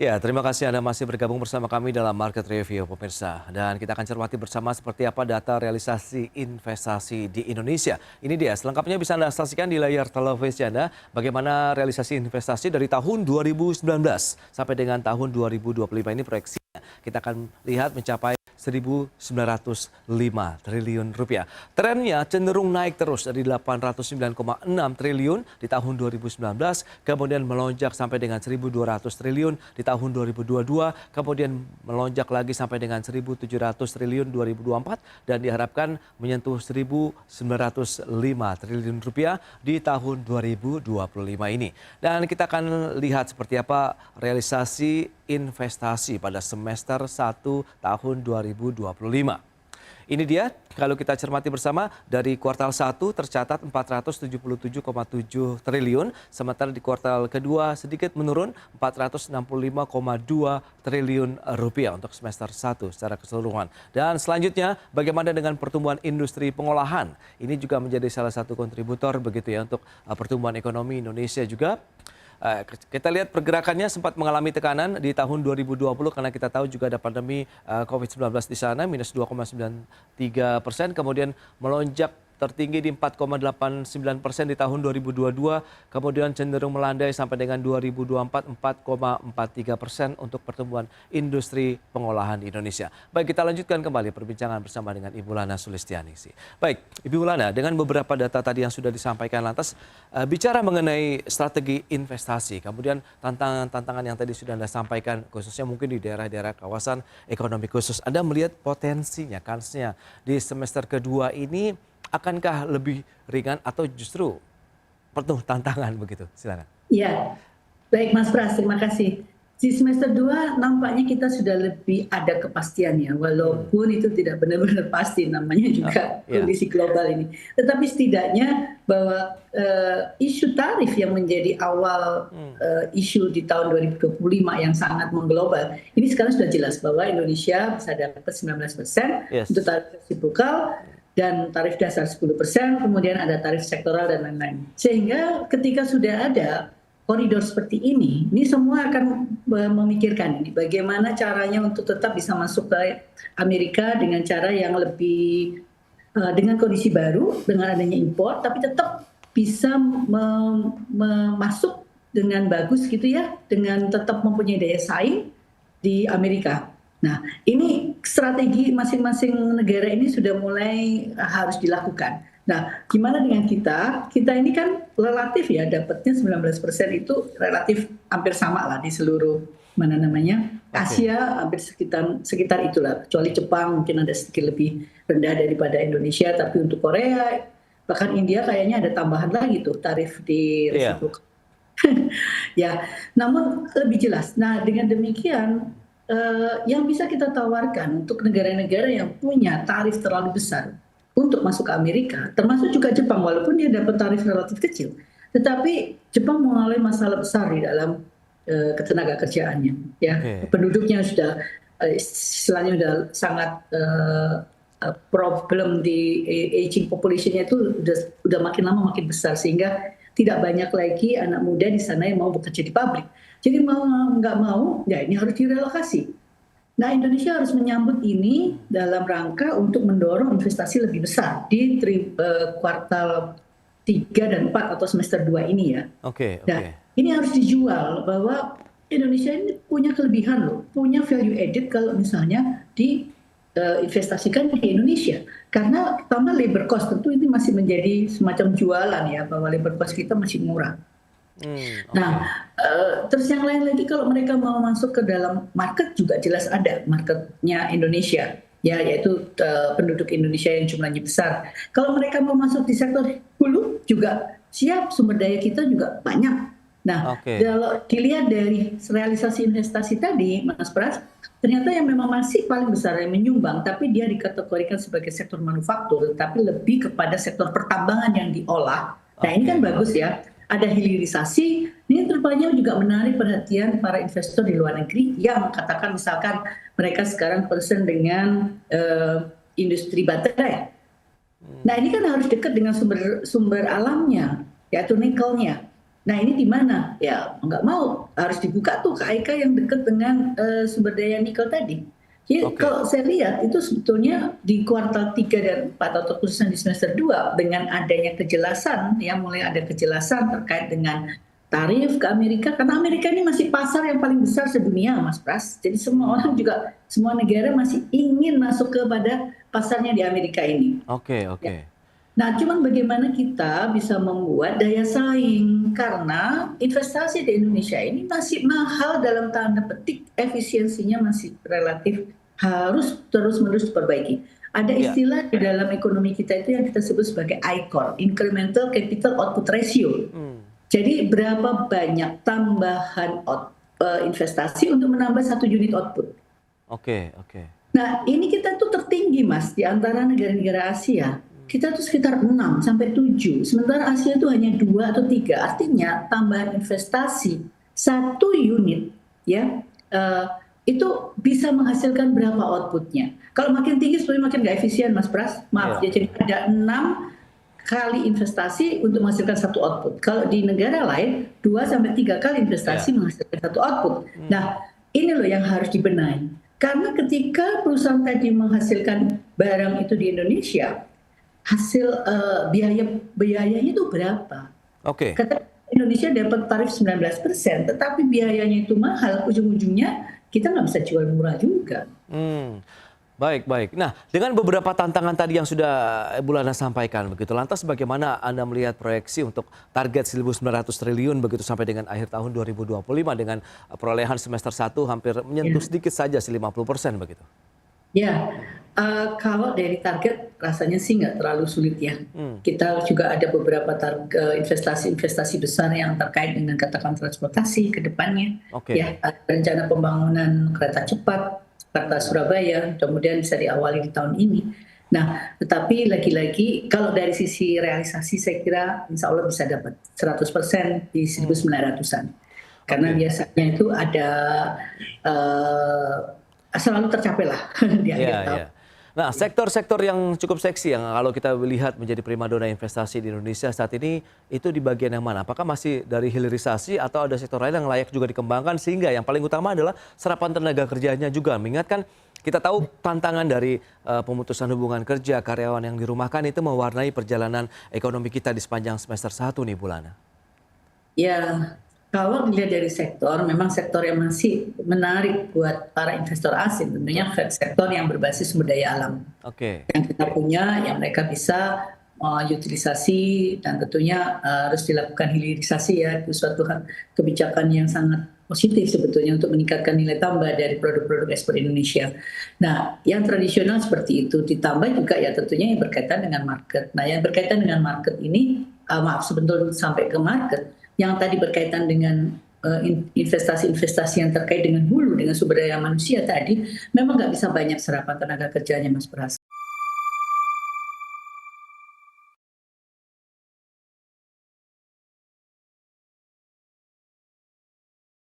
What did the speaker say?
Ya, terima kasih Anda masih bergabung bersama kami dalam Market Review, pemirsa. Dan kita akan cermati bersama seperti apa data realisasi investasi di Indonesia. Ini dia, selengkapnya bisa Anda saksikan di layar televisi Anda bagaimana realisasi investasi dari tahun 2019 sampai dengan tahun 2025 ini proyeksinya. Kita akan lihat mencapai 1.905 triliun rupiah. Trennya cenderung naik terus dari 809,6 triliun di tahun 2019, kemudian melonjak sampai dengan 1.200 triliun di tahun 2022, kemudian melonjak lagi sampai dengan 1.700 triliun 2024 dan diharapkan menyentuh 1.905 triliun rupiah di tahun 2025 ini. Dan kita akan lihat seperti apa realisasi investasi pada semester 1 tahun 2025. Ini dia, kalau kita cermati bersama, dari kuartal 1 tercatat 477,7 triliun, sementara di kuartal kedua sedikit menurun 465,2 triliun rupiah untuk semester 1 secara keseluruhan. Dan selanjutnya, bagaimana dengan pertumbuhan industri pengolahan? Ini juga menjadi salah satu kontributor begitu ya untuk pertumbuhan ekonomi Indonesia juga. Kita lihat pergerakannya sempat mengalami tekanan di tahun 2020 karena kita tahu juga ada pandemi COVID-19 di sana, minus 2,93%, kemudian melonjak tertinggi di 4,89% di tahun 2022, kemudian cenderung melandai sampai dengan 2024 4,43% untuk pertumbuhan industri pengolahan di Indonesia. Baik, kita lanjutkan kembali perbincangan bersama dengan Ibu Lana Sulistianingsih. Baik, Ibu Lana, dengan beberapa data tadi yang sudah disampaikan lantas, bicara mengenai strategi investasi, kemudian tantangan-tantangan yang tadi sudah Anda sampaikan, khususnya mungkin di daerah-daerah kawasan ekonomi khusus, Anda melihat potensinya, kansnya di semester kedua ini akankah lebih ringan atau justru penuh tantangan begitu? Silakan. Ya, baik Mas Pras, terima kasih. Di semester 2 nampaknya kita sudah lebih ada kepastian ya, walaupun itu tidak benar-benar pasti, namanya juga kondisi global ini. Tetapi setidaknya bahwa isu tarif yang menjadi awal isu di tahun 2025 yang sangat mengglobal, ini sekarang sudah jelas bahwa Indonesia bisa dapat 19% untuk tarif resiprokal, dan tarif dasar 10%, kemudian ada tarif sektoral dan lain-lain. Sehingga ketika sudah ada koridor seperti ini semua akan memikirkan ini bagaimana caranya untuk tetap bisa masuk ke Amerika dengan cara yang lebih dengan kondisi baru, dengan adanya impor, tapi tetap bisa masuk dengan bagus gitu ya, dengan tetap mempunyai daya saing di Amerika. Nah, ini strategi masing-masing negara ini sudah mulai harus dilakukan. Nah, gimana dengan kita? Kita ini kan relatif ya, dapatnya 19% itu relatif hampir sama lah di seluruh Asia, hampir sekitar itulah. Kecuali Jepang mungkin ada sedikit lebih rendah daripada Indonesia, tapi untuk Korea, bahkan India kayaknya ada tambahan lagi tuh tarif di resiprokal. Ya, namun lebih jelas. Nah, dengan demikian yang bisa kita tawarkan untuk negara-negara yang punya tarif terlalu besar untuk masuk ke Amerika, termasuk juga Jepang, walaupun dia dapat tarif relatif kecil, tetapi Jepang mengalami masalah besar di dalam ketenaga kerjaannya. Ya, penduduknya sudah istilahnya sudah sangat problem di aging population-nya itu udah makin lama makin besar, sehingga tidak banyak lagi anak muda di sana yang mau bekerja di pabrik. Jadi mau nggak mau, ya ini harus direlokasi. Nah, Indonesia harus menyambut ini dalam rangka untuk mendorong investasi lebih besar di kuartal 3 dan 4 atau semester 2 ini ya. Nah, ini harus dijual bahwa Indonesia ini punya kelebihan loh, punya value added kalau misalnya diinvestasikan di Indonesia. Karena pertama labor cost tentu ini masih menjadi semacam jualan ya, bahwa labor cost kita masih murah. Nah, terus yang lain lagi kalau mereka mau masuk ke dalam market juga jelas ada marketnya Indonesia, ya, yaitu penduduk Indonesia yang jumlahnya besar. Kalau mereka mau masuk di sektor hulu juga siap, sumber daya kita juga banyak. Nah, kalau dilihat dari realisasi investasi tadi, Mas Pras, ternyata yang memang masih paling besar yang menyumbang, tapi dia dikategorikan sebagai sektor manufaktur, tapi lebih kepada sektor pertambangan yang diolah. Nah, ini kan bagus ya. Ada hilirisasi, ini rupanya juga menarik perhatian para investor di luar negeri yang katakan misalkan mereka sekarang concern dengan industri baterai. Nah, ini kan harus dekat dengan sumber alamnya, yaitu nikelnya. Nah ini di mana? Ya nggak mau, harus dibuka tuh KIK yang dekat dengan sumber daya nikel tadi. Jadi Oke. kalau saya lihat itu sebetulnya di kuartal 3 dan 4 atau khususnya di semester 2 dengan adanya kejelasan, ya mulai ada kejelasan terkait dengan tarif ke Amerika, karena Amerika ini masih pasar yang paling besar sedunia, Mas Pras. Jadi semua orang juga, semua negara masih ingin masuk kepada pasarnya di Amerika ini. Oke, Ya. oke. Nah, cuman bagaimana kita bisa membuat daya saing karena investasi di Indonesia ini masih mahal dalam tanda petik, efisiensinya masih relatif harus terus-menerus diperbaiki. Ada Ya. istilah di dalam ekonomi kita itu yang kita sebut sebagai ICOR, Incremental Capital Output Ratio. Hmm. Jadi berapa banyak tambahan investasi untuk menambah 1 unit output. Oke, oke. Nah, ini kita tuh tertinggi, Mas, di antara negara-negara Asia. Kita tuh sekitar 6 sampai 7. Sementara Asia itu hanya 2 atau 3. Artinya tambahan investasi 1 unit ya itu bisa menghasilkan berapa outputnya. Kalau makin tinggi sebenarnya makin nggak efisien, Mas Pras. Maaf Ya. ya, jadi ada 6 kali investasi untuk menghasilkan 1 output. Kalau di negara lain 2 sampai 3 kali investasi Ya. menghasilkan 1 output. Nah, ini loh yang harus dibenahi. Karena ketika perusahaan tadi menghasilkan barang itu di Indonesia, hasil biayanya itu berapa? Oke. Kata Indonesia dapat tarif 19%, tetapi biayanya itu mahal, ujung-ujungnya kita nggak bisa jual murah juga. Hmm. Baik, baik. Nah, dengan beberapa tantangan tadi yang sudah Ibu Lana sampaikan begitu, lantas bagaimana Anda melihat proyeksi untuk target 1.900 triliun begitu sampai dengan akhir tahun 2025 dengan perolehan semester 1 hampir menyentuh Ya. sedikit saja 50% begitu? Ya, kalau dari target rasanya sih nggak terlalu sulit ya. Kita juga ada beberapa investasi-investasi besar yang terkait dengan katakan transportasi ke depannya. Oke. Ya, ada rencana pembangunan kereta cepat Jakarta Surabaya, kemudian bisa diawali di tahun ini. Nah, tetapi lagi-lagi kalau dari sisi realisasi saya kira insya Allah bisa dapat 100% di 1.900-an. Karena Oke. biasanya itu ada selalu tercapai lah di akhir Iya, tahun. iya. Nah, sektor-sektor yang cukup seksi yang kalau kita lihat menjadi primadona investasi di Indonesia saat ini itu di bagian yang mana? Apakah masih dari hilirisasi atau ada sektor lain yang layak juga dikembangkan sehingga yang paling utama adalah serapan tenaga kerjanya juga. Mengingatkan kita tahu tantangan dari pemutusan hubungan kerja karyawan yang dirumahkan itu mewarnai perjalanan ekonomi kita di sepanjang semester 1 nih, Bu Lana. Ya, kalau dilihat dari sektor, memang sektor yang masih menarik buat para investor asing, tentunya sektor yang berbasis sumber daya alam. Oke. Yang kita punya, yang mereka bisa utilisasi dan tentunya harus dilakukan hilirisasi ya, itu suatu kebijakan yang sangat positif sebetulnya untuk meningkatkan nilai tambah dari produk-produk ekspor Indonesia. Nah, yang tradisional seperti itu ditambah juga ya tentunya yang berkaitan dengan market. Nah, yang berkaitan dengan market ini, maaf sebetulnya sampai ke market, yang tadi berkaitan dengan investasi-investasi yang terkait dengan hulu, dengan sumber daya manusia tadi, memang nggak bisa banyak serapan tenaga kerjanya, Mas Pras.